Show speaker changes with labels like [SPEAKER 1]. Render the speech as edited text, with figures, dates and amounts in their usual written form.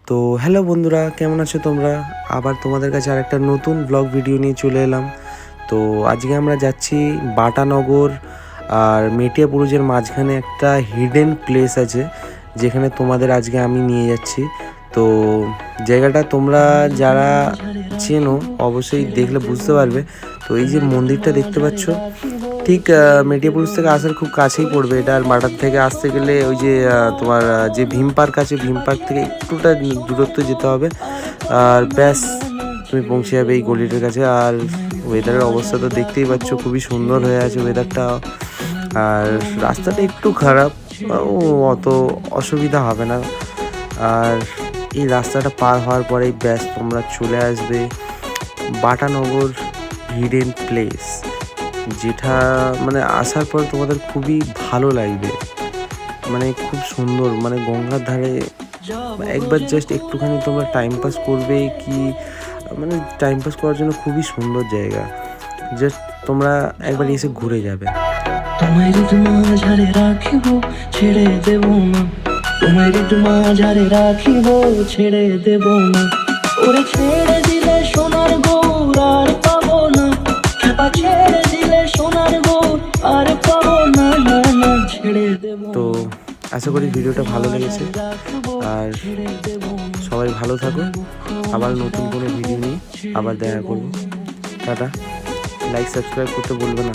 [SPEAKER 1] তো হ্যালো বন্ধুরা, কেমন আছো তোমরা? আবার তোমাদের কাছে আরেকটা নতুন ব্লগ ভিডিও নিয়ে চলে এলাম। তো আজকে আমরা যাচ্ছি বাটানগর আর মেটিয়াপুরুজের মাঝখানে একটা হিডেন প্লেস আছে, যেখানে তোমাদের আজকে আমি নিয়ে যাচ্ছি। তো জায়গাটা তোমরা যারা চেনো অবশ্যই দেখলে বুঝতে পারবে। তো এই যে মন্দিরটা দেখতে পাচ্ছ, ঠিক মেটিয়াপুরুজ থেকে আসার খুব কাছেই পড়বে এটা। আর বাটার থেকে আসতে গেলে ওই যে তোমার যে ভীম পার্ক আছে, ভীম পার্ক থেকে একটুটা দূরত্ব যেতে হবে, আর ব্যাস তুমি পৌঁছে যাবে এই গলিটার কাছে। আর ওয়েদারের অবস্থা তো দেখতেই পাচ্ছ, খুবই সুন্দর হয়ে আছে ওয়েদারটা। আর রাস্তাটা একটু খারাপ, অত অসুবিধা হবে না। আর এই রাস্তাটা পার হওয়ার পরেই ব্যাস তোমরা চলে আসবে বাটানগর হিডেন প্লেস, যেটা মানে আসার পর তোমাদের খুবই ভালো লাগবে। মানে খুব সুন্দর, মানে গঙ্গার ধারে একবার জাস্ট একটুখানি তোমরা টাইম পাস করবে কি, মানে টাইম পাস করার জন্য খুবই সুন্দর জায়গা। জাস্ট তোমরা একবার এসে ঘুরে যাবে।
[SPEAKER 2] তোমায় মাঝারে রাখিব, ছেড়ে দেব না। তোমায় মাঝারে রাখিব, ছেড়ে দেব না। ওরে ছেড়ে দিলে সোনার গৌর আর পাবো না। খেপা ছেড়ে দিলে সোনার গৌর আর পাবো না, না না ছেড়ে দেব।
[SPEAKER 1] তো আশা করি ভিডিওটা ভালো লেগেছে, আর সবাই ভালো থাকো। আবার নতুন কোনো ভিডিও নিয়ে আবার দেখা করবো। টাটা। লাইক সাবস্ক্রাইব করতে বলবে না।